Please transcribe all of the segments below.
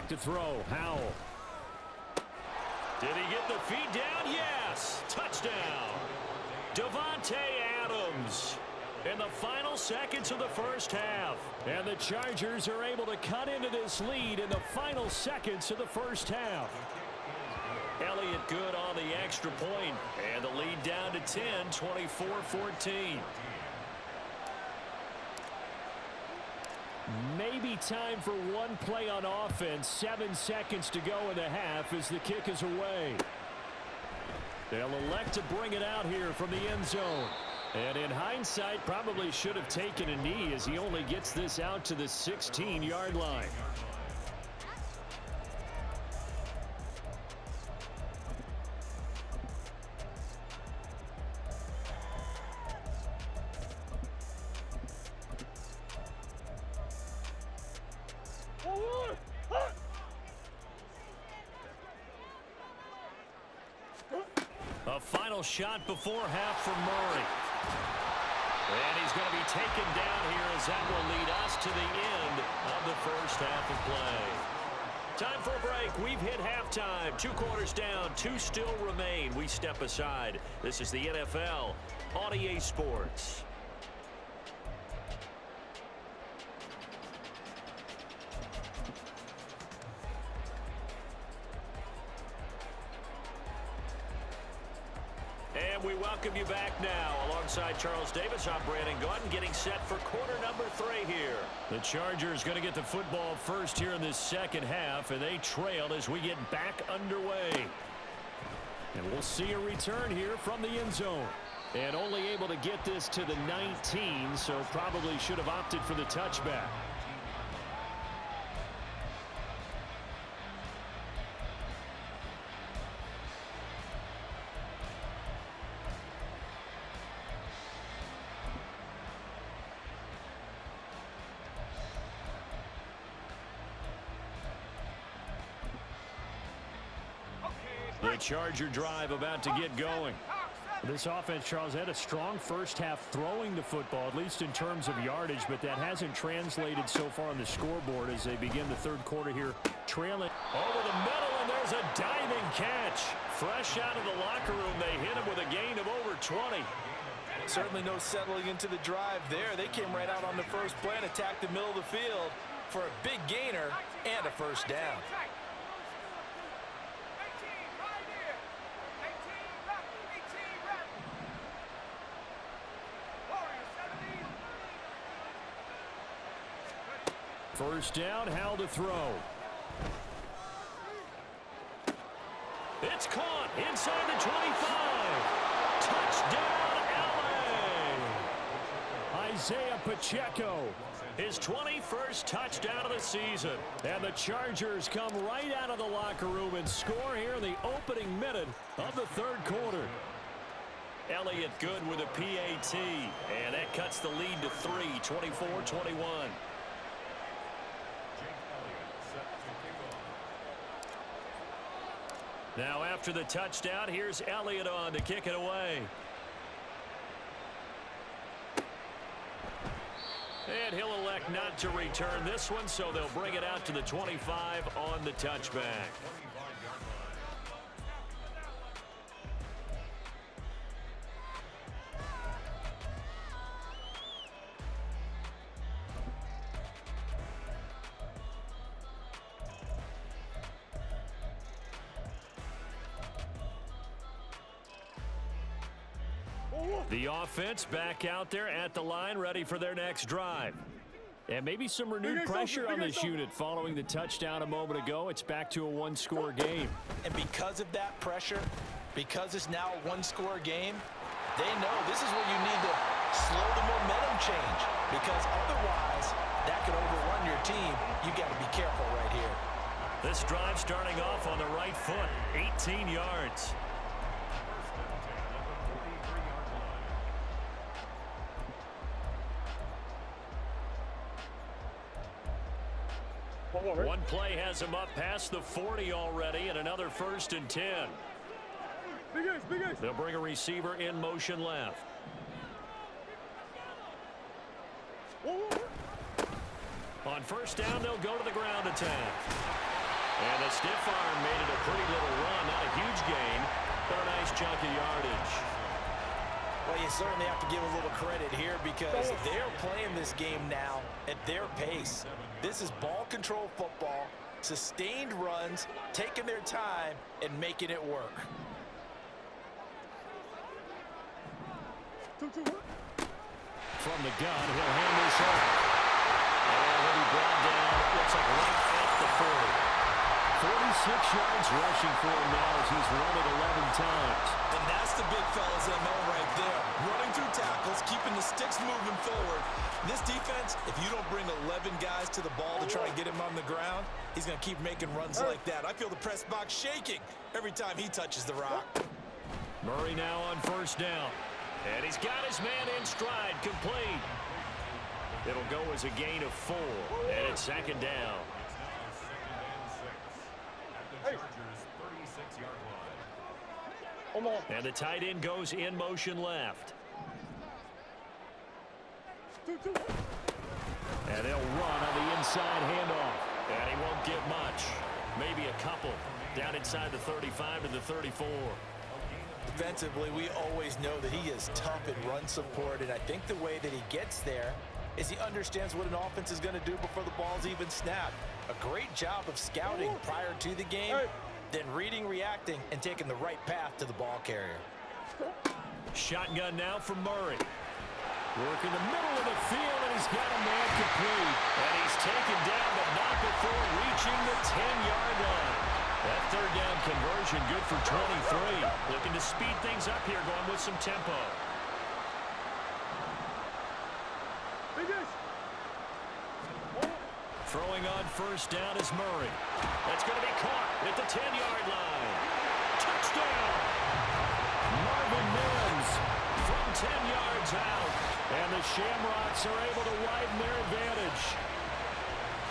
back to throw. Howell. Did he get the feet down? Yes. Touchdown. Davante Adams in the final seconds of the first half. And the Chargers are able to cut into this lead in the final seconds of the first half. Elliott good on the extra point, and the lead down to 10, 24-14. Maybe time for one play on offense. 7 seconds to go in the half as the kick is away. They'll elect to bring it out here from the end zone. And in hindsight, probably should have taken a knee as he only gets this out to the 16-yard line. A final shot before half from Murray. And he's going to be taken down here as that will lead us to the end of the first half of play. Time for a break. We've hit halftime. 2 quarters down. 2 still remain. We step aside. This is the NFL on EA Sports. And we welcome you back now. Alongside Charles Davis, I'm Brandon Gaudin, getting set for quarter number 3 here. The Chargers going to get the football first here in this second half, and they trail as we get back underway. And we'll see a return here from the end zone. And only able to get this to the 19, so probably should have opted for the touchback. The Charger drive about to get going. This offense, Charles, had a strong first half throwing the football, at least in terms of yardage, but that hasn't translated so far on the scoreboard as they begin the third quarter here, trailing over the middle, and there's a diving catch. Fresh out of the locker room, they hit him with a gain of over 20. Certainly no settling into the drive there. They came right out on the first play and attacked the middle of the field for a big gainer and a first down. First down, Howell to throw. It's caught inside the 25. Touchdown, LA! Isaiah Pacheco. His 21st touchdown of the season. And the Chargers come right out of the locker room and score here in the opening minute of the third quarter. Elliott good with a PAT. And that cuts the lead to 3, 24-21. Now after the touchdown, here's Elliott on to kick it away. And he'll elect not to return this one, so they'll bring it out to the 25 on the touchback. The offense back out there at the line, ready for their next drive. And maybe some renewed pressure on this unit following the touchdown a moment ago. It's back to a one-score game. And because of that pressure, because it's now a one-score game, they know this is where you need to slow the momentum change. Because otherwise, that could overrun your team. You got to be careful right here. This drive starting off on the right foot, 18 yards. One play has him up past the 40 already, and another 1st and 10. They'll bring a receiver in motion left. On first down, they'll go to the ground attack. And the stiff arm made it a pretty little run. Not a huge gain, but a nice chunk of yardage. Well, you certainly have to give a little credit here because they're playing this game now at their pace. This is ball control football, sustained runs, taking their time, and making it work. From the gun, he'll hand this off. And he'll be brought down, looks like right at the 40. 46 yards rushing for him now as he's run it 11 times. And that's the big fella's MO right there. Running through tackles, keeping the sticks moving forward. This defense, if you don't bring 11 guys to the ball to try and get him on the ground, he's going to keep making runs like that. I feel the press box shaking every time he touches the rock. Murray now on first down. And he's got his man in stride, complete. It'll go as a gain of 4, and it's second down. And the tight end goes in motion left. And they'll run on the inside handoff. And he won't get much. Maybe a couple. Down inside the 35 to the 34. Defensively, we always know that he is tough in run support, and I think the way that he gets there is he understands what an offense is going to do before the ball's even snapped. A great job of scouting prior to the game, then reading, reacting, and taking the right path to the ball carrier. Shotgun now from Murray. Working the middle of the field, and he's got a man complete. And he's taken down, but not before reaching the 10-yard line. That third down conversion good for 23. Looking to speed things up here, going with some tempo. Throwing on first down is Murray. That's going to be caught at the 10-yard line. Touchdown! Marvin Mims From 10 yards out. and the Shamrocks are able to widen their advantage.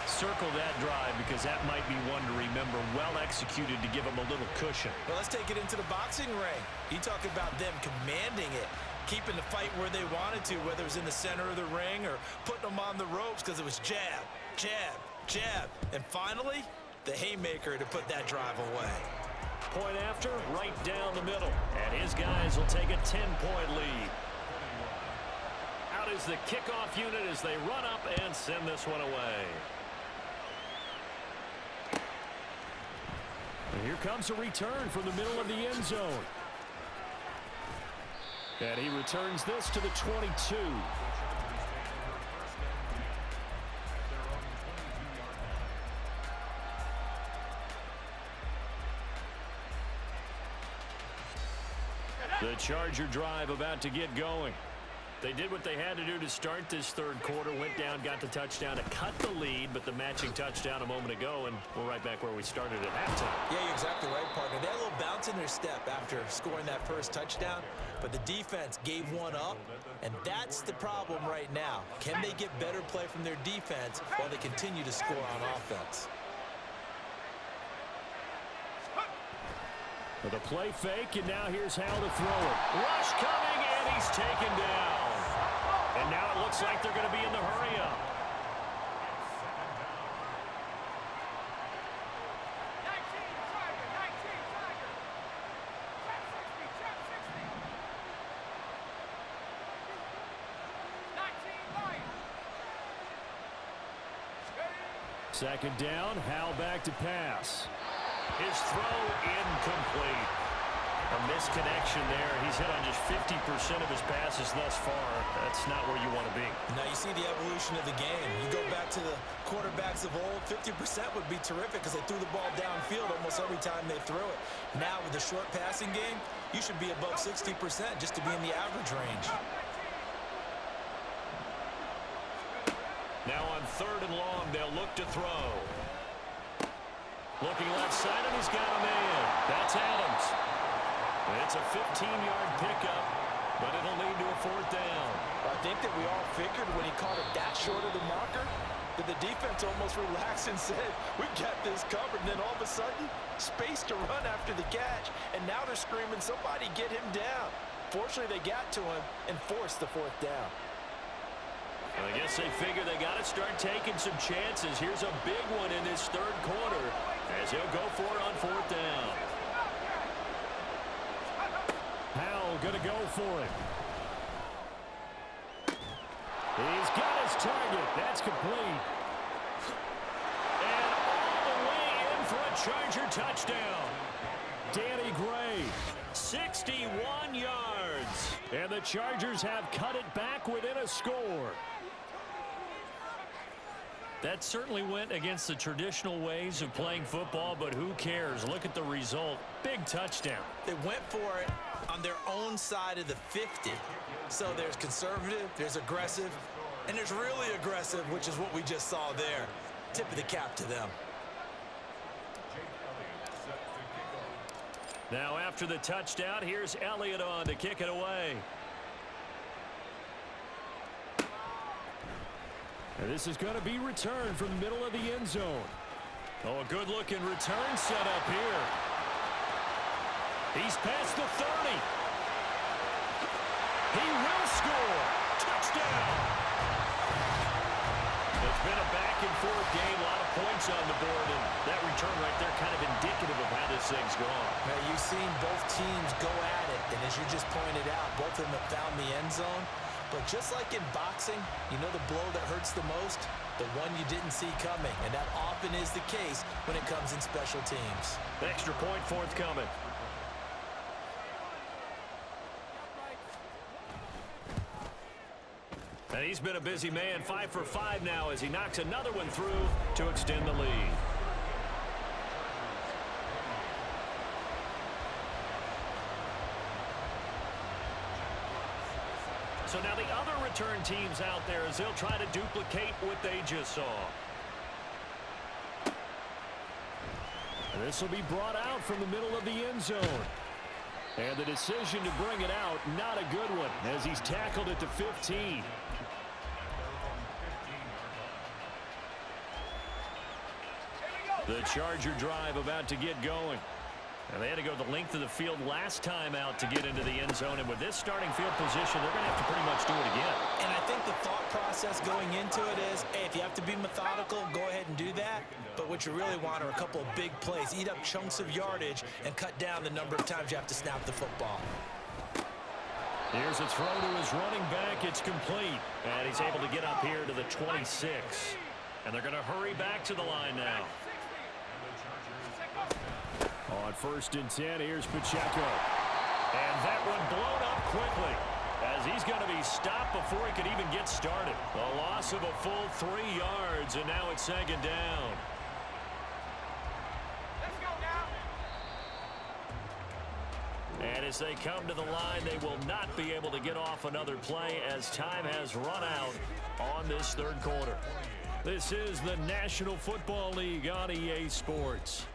Circle that drive because that might be one to remember. Well executed to give them a little cushion. Well, let's take it into the boxing ring. You talk about them commanding it, keeping the fight where they wanted to, whether it was in the center of the ring or putting them on the ropes because it was jab, jab, jab. And finally, the haymaker to put that drive away. Point after, right down the middle. And his guys will take a 10-point lead. Out is the kickoff unit as they run up and send this one away. And here comes a return from the middle of the end zone. And he returns this to the 22. The Charger drive about to get going. They did what they had to do to start this third quarter. Went down, got the touchdown to cut the lead, but the matching touchdown a moment ago, and we're right back where we started at halftime. Yeah, you're exactly right, partner. They had a little bounce in their step after scoring that first touchdown, but the defense gave one up, and that's the problem right now. Can they get better play from their defense while they continue to score on offense? With a play fake, and now here's Hal to throw it. Rush coming, and he's taken down. And now it looks like they're going to be in the hurry-up. Second down, Hal back to pass. His throw incomplete. A misconnection there. He's hit on just 50% of his passes thus far. That's not where you want to be. Now you see the evolution of the game. You go back to the quarterbacks of old, 50% would be terrific because they threw the ball downfield almost every time they threw it. Now with the short passing game, you should be above 60% just to be in the average range. Now on third and long, they'll look to throw. Looking left side, and he's got a man. That's Adams. It's a 15-yard pickup, but it'll lead to a fourth down. I think that we all figured when he caught it that short of the marker that the defense almost relaxed and said, we've got this covered. And then all of a sudden, space to run after the catch. And now they're screaming, somebody get him down. Fortunately, they got to him and forced the fourth down. I guess they figure they got to start taking some chances. Here's a big one in this third quarter as he'll go for it on fourth down. Howell going to go for it. He's got his target. That's complete. And all the way in for a Charger touchdown. Danny Gray. 61 yards. And the Chargers have cut it back within a score. That certainly went against the traditional ways of playing football, but who cares? Look at the result. Big touchdown. They went for it on their own side of the 50. So there's conservative, there's aggressive, and there's really aggressive, which is what we just saw there. Tip of the cap to them. Now after the touchdown, here's Elliott on to kick it away. And this is going to be returned from the middle of the end zone. Oh, a good-looking return set up here. He's past the 30. He will score. Touchdown. It's been a back-and-forth game, a lot of points on the board, and that return right there kind of indicative of how this thing's gone. Now, you've seen both teams go at it, and as you just pointed out, both of them have found the end zone. But just like in boxing, you know the blow that hurts the most? The one you didn't see coming, and that often is the case when it comes in special teams. Extra point forthcoming. And he's been a busy man, 5 for 5 now as he knocks another one through to extend the lead. So now the other return teams out there as they'll try to duplicate what they just saw. And this will be brought out from the middle of the end zone. And the decision to bring it out, not a good one, as he's tackled at the 15. The Charger drive about to get going. And they had to go the length of the field last time out to get into the end zone. And with this starting field position, they're going to have to pretty much do it again. And I think the thought process going into it is, hey, if you have to be methodical, go ahead and do that. But what you really want are a couple of big plays. Eat up chunks of yardage and cut down the number of times you have to snap the football. Here's a throw to his running back. It's complete. And he's able to get up here to the 26. And they're going to hurry back to the line now. On 1st and 10, here's Pacheco. And that one blown up quickly as he's going to be stopped before he could even get started. A loss of a full 3 yards, and now it's 2nd down. Let's go now. And as they come to the line, they will not be able to get off another play as time has run out on this third quarter. This is the National Football League on EA Sports.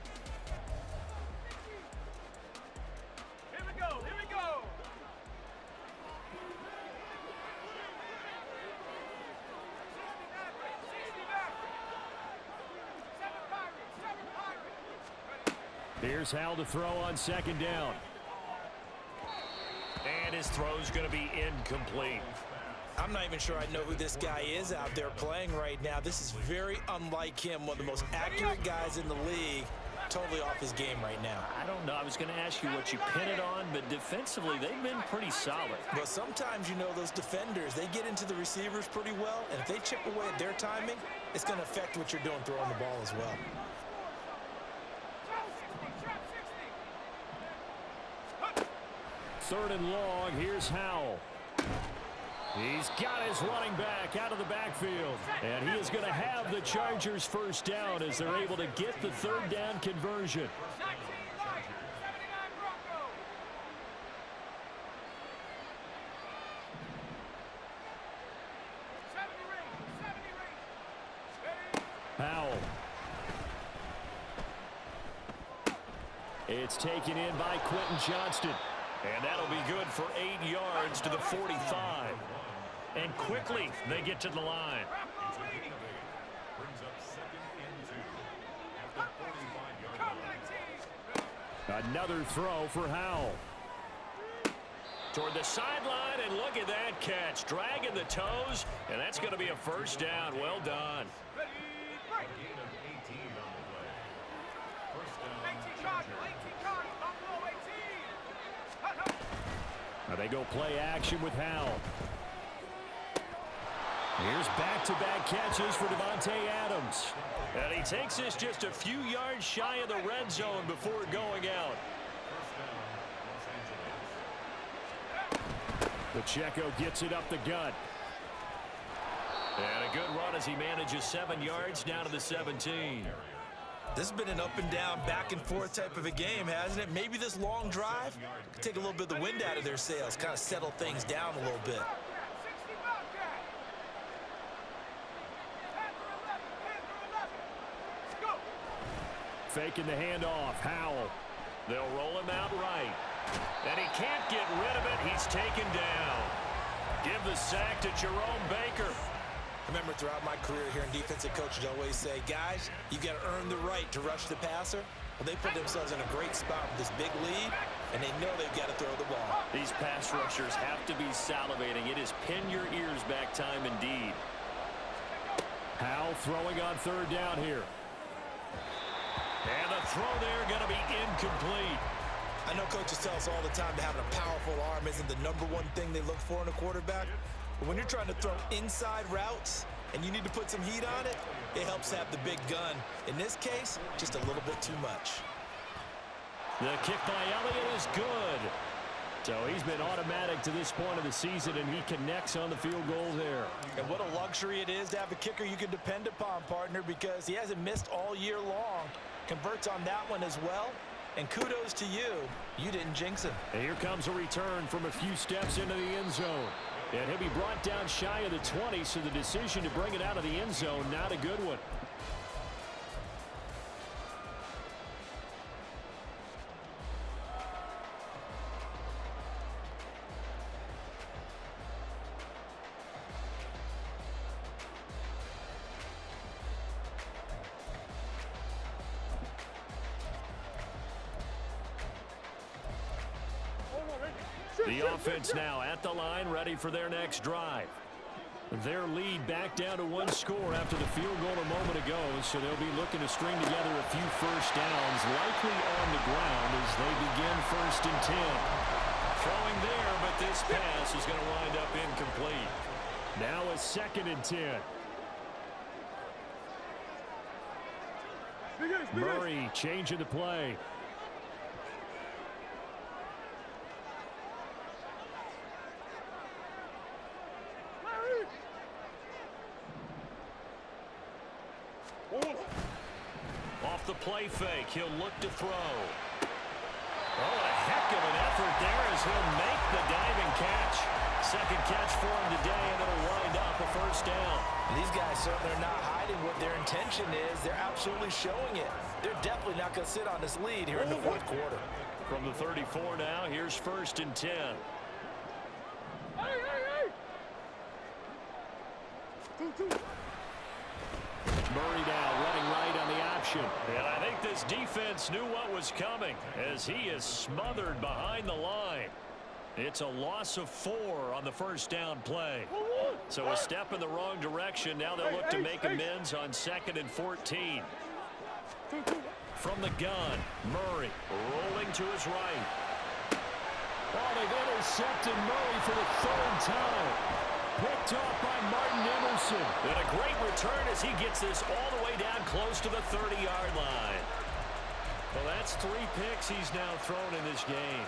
Here's Howell to throw on 2nd down. And his throw's going to be incomplete. I'm not even sure I know who this guy is out there playing right now. This is very unlike him, one of the most accurate guys in the league. Totally off his game right now. I don't know. I was going to ask you what you pin it on, but defensively, they've been pretty solid. But sometimes, you know, those defenders, they get into the receivers pretty well, and if they chip away at their timing, it's going to affect what you're doing throwing the ball as well. 3rd and long, here's Howell. He's got his running back out of the backfield. And he is going to have the Chargers 1st down as they're able to get the 3rd down conversion. Howell. It's taken in by Quentin Johnston. And that'll be good for 8 yards to the 45. And quickly, they get to the line. Another throw for Howell. Toward the sideline, and look at that catch. Dragging the toes, and that's going to be a 1st down. Well done. They go play action with Howell. Here's back-to-back catches for Devontae Adams. And he takes this just a few yards shy of the red zone before going out. Pacheco gets it up the gut. And a good run as he manages 7 yards down to the 17. This has been an up-and-down, back-and-forth type of a game, hasn't it? Maybe this long drive could take a little bit of the wind out of their sails, kind of settle things down a little bit. Faking the handoff. Howell. They'll roll him out right. And he can't get rid of it. He's taken down. Give the sack to Jerome Baker. I remember throughout my career here in defensive coaches always say, guys, you got to earn the right to rush the passer. Well, they put themselves in a great spot with this big lead, and they know they've got to throw the ball. These pass rushers have to be salivating. It is pin your ears back time indeed. Howell throwing on third down here. And the throw there going to be incomplete. I know coaches tell us all the time that having a powerful arm isn't the #1 thing they look for in a quarterback. But when you're trying to throw inside routes and you need to put some heat on it, it helps have the big gun. In this case, just a little bit too much. The kick by Elliott is good. So he's been automatic to this point of the season, and he connects on the field goal there. And what a luxury it is to have a kicker you can depend upon, partner, because he hasn't missed all year long. Converts on that one as well. And kudos to you. You didn't jinx him. And here comes a return from a few steps into the end zone. And he'll be brought down shy of the 20, so the decision to bring it out of the end zone, not a good one. The offense now at the line, ready for their next drive. Their lead back down to 1 score after the field goal a moment ago, so they'll be looking to string together a few first downs, likely on the ground as they begin 1st and 10. Throwing there, but this pass is going to wind up incomplete. Now a 2nd and 10. Murray changing the play. Off the play fake, he'll look to throw. Oh, a heck of an effort there as he'll make the diving catch. 2nd catch for him today, and it'll wind up a 1st down. These guys certainly are not hiding what their intention is. They're absolutely showing it. They're definitely not going to sit on this lead here in the 4th quarter. From the 34 now, here's 1st and 10. Murray now running right on the option. And I think this defense knew what was coming as he is smothered behind the line. It's a loss of 4 on the 1st down play. So a step in the wrong direction. Now they'll look to make amends on 2nd and 14. From the gun, Murray rolling to his right. Oh, they've intercepted Murray for the 3rd time. Picked off by Martin Emerson. And a great return as he gets this all the way down close to the 30-yard line. Well, that's 3 picks he's now thrown in this game.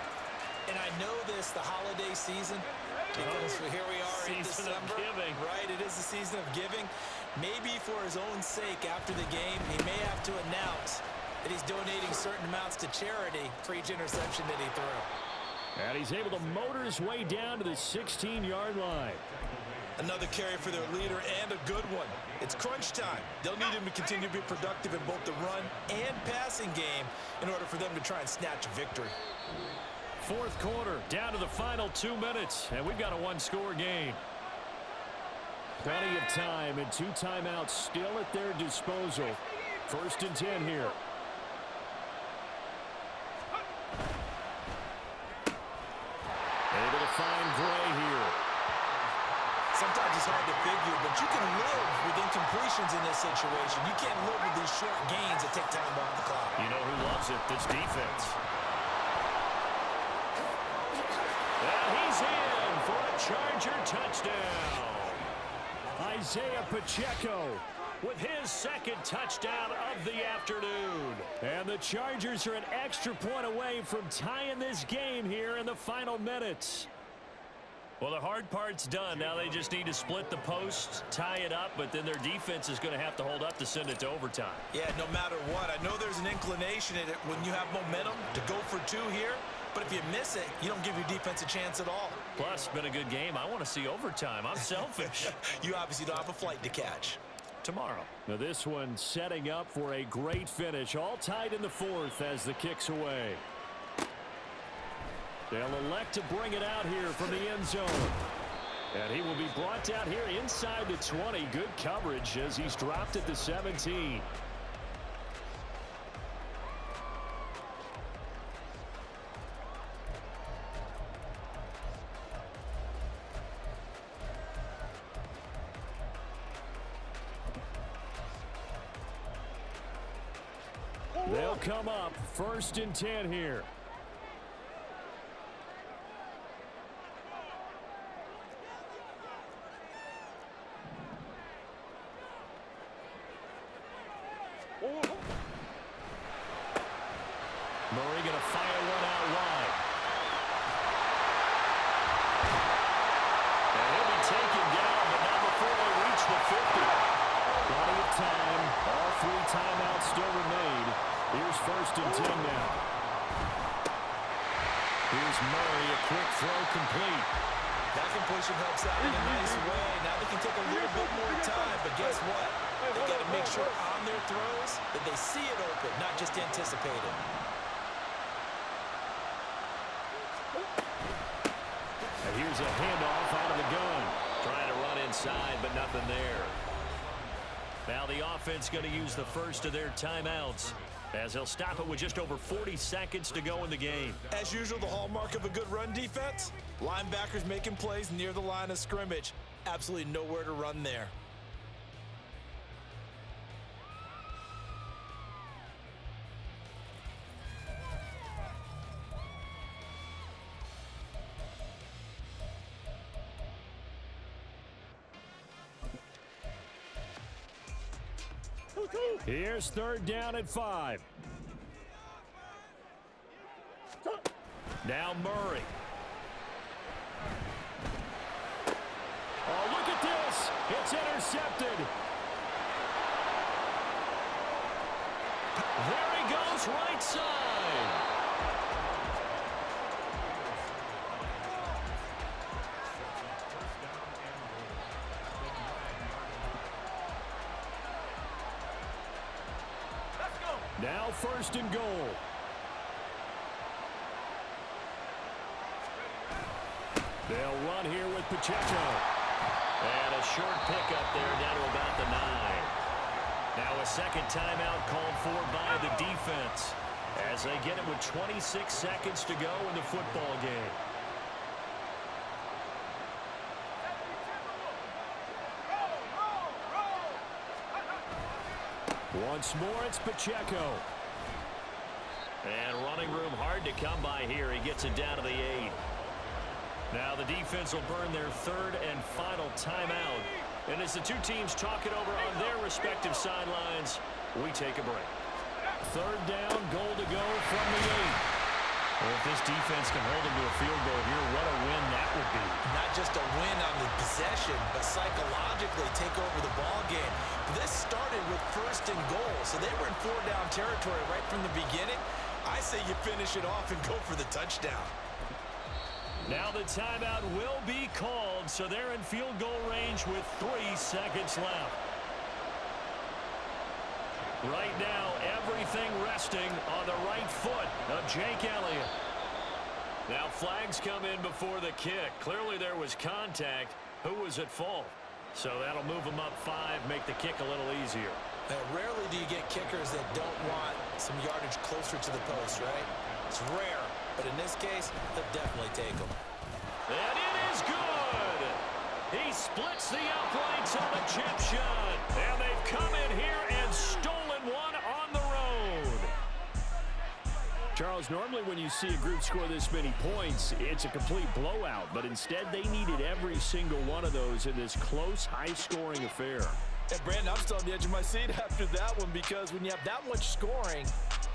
And I know this, the holiday season, because here we are in December. Giving. Right, it is the season of giving. Maybe for his own sake after the game, he may have to announce that he's donating certain amounts to charity for each interception that he threw. And he's able to motor his way down to the 16-yard line. Another carry for their leader and a good one. It's crunch time. They'll need him to continue to be productive in both the run and passing game in order for them to try and snatch a victory. 4th quarter, down to the final 2 minutes, and we've got a 1-score game. Plenty of time and 2 timeouts still at their disposal. 1st and 10 here. Able to find Gray here. Sometimes it's hard to figure, but you can live with incompletions in this situation. You can't live with these short gains that take time off the clock. You know who loves it? This defense. And he's in for a Charger touchdown. Isaiah Pacheco With his second touchdown of the afternoon. And the Chargers are an extra point away from tying this game here in the final minutes. Well, the hard part's done. Now they just need to split the posts, tie it up, but then their defense is going to have to hold up to send it to overtime. Yeah, no matter what. I know there's an inclination in it when you have momentum to go for two here, but if you miss it, you don't give your defense a chance at all. Plus, been a good game. I want to see overtime. I'm selfish. You obviously don't have a flight to catch. Tomorrow. Now this one setting up for a great finish. All tied in the fourth as the kick's away. They'll elect to bring it out here from the end zone. And he will be brought down here inside the 20. Good coverage as he's dropped at the 17. They'll come up 1st and 10 here. Murray going to fire one out wide. And he'll be taken down, but not before they reach the 50. Plenty of time. All 3 timeouts still remain. Here's 1st and 10 now. Here's Murray, a quick throw complete. That completion helps out in a nice way. Now they can take a little bit more time, but guess what? They got to make sure on their throws that they see it open, not just anticipate it. And here's a handoff out of the gun. Trying to run inside, but nothing there. Now the offense going to use the first of their timeouts as they'll stop it with just over 40 seconds to go in the game. As usual, the hallmark of a good run defense, linebackers making plays near the line of scrimmage. Absolutely nowhere to run there. Here's 3rd down at 5. Now Murray. Oh, look at this. It's intercepted. There he goes, right side. Now 1st and goal. They'll run here with Pacheco. And a short pickup there down to about the 9. Now a second timeout called for by the defense as they get it with 26 seconds to go in the football game. Once more, it's Pacheco. And running room hard to come by here. He gets it down to the 8. Now the defense will burn their 3rd and final timeout. And as the two teams talk it over on their respective sidelines, we take a break. 3rd down, goal to go from the 8. Well, if this defense can hold them to a field goal here, what a win that would be. Not just a win on the possession, but psychologically take over the ball game. This started with 1st and goal, so they were in 4-down territory right from the beginning. I say you finish it off and go for the touchdown. Now the timeout will be called, so they're in field goal range with 3 seconds left. Right now, everything resting on the right foot of Jake Elliott. Now flags come in before the kick. Clearly there was contact. Who was at fault? So that'll move them up 5, make the kick a little easier. Now, rarely do you get kickers that don't want some yardage closer to the post, right? It's rare, but in this case, they'll definitely take them. And it is good! He splits the uprights on the chip shot. And they've come in here and stolen one on the road. Charles, normally when you see a group score this many points, it's a complete blowout. But instead, they needed every single one of those in this close, high-scoring affair. And Brandon, I'm still on the edge of my seat after that one, because when you have that much scoring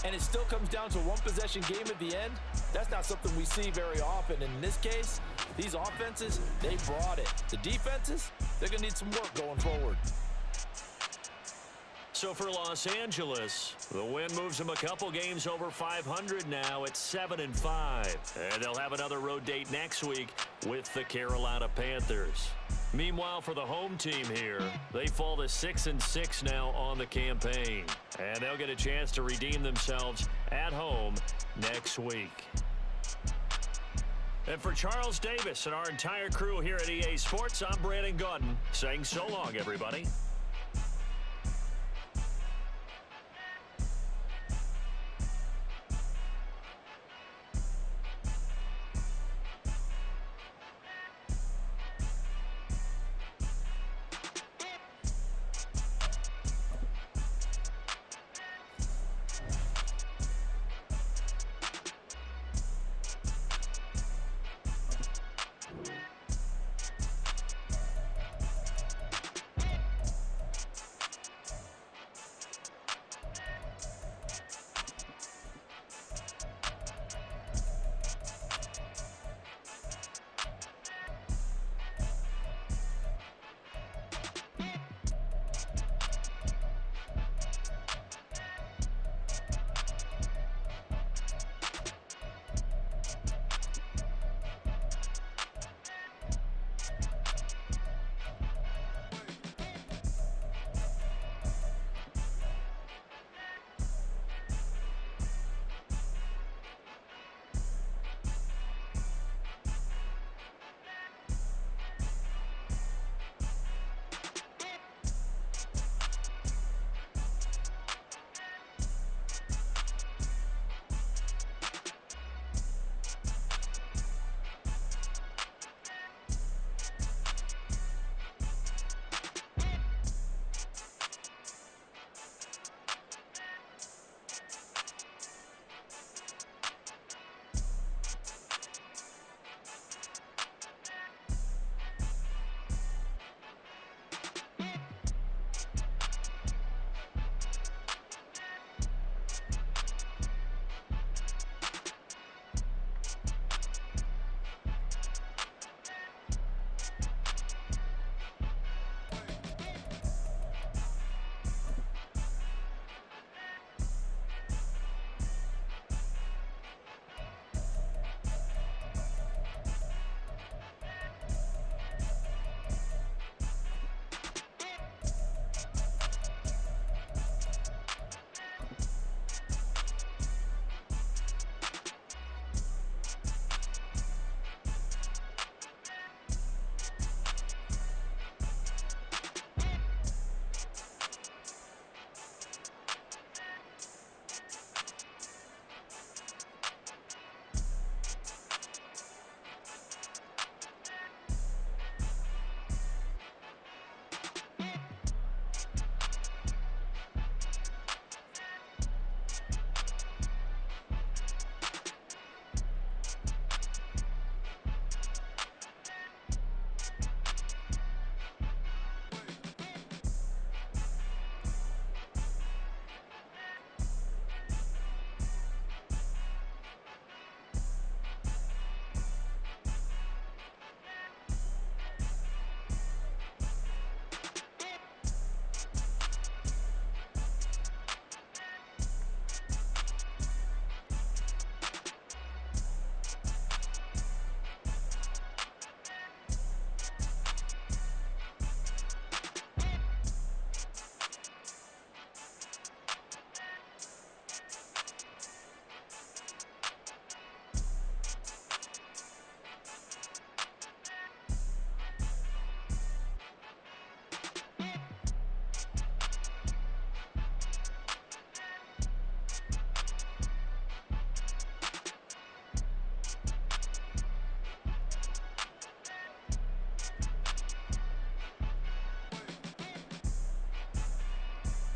and it still comes down to a one-possession game at the end, that's not something we see very often. In this case, these offenses, they brought it. The defenses, they're going to need some work going forward. So for Los Angeles, the win moves them a couple games over 500 now at 7-5. And they'll have another road date next week with the Carolina Panthers. Meanwhile, for the home team here, they fall to 6-6 now on the campaign. And they'll get a chance to redeem themselves at home next week. And for Charles Davis and our entire crew here at EA Sports, I'm Brandon Gaudin saying so long, everybody.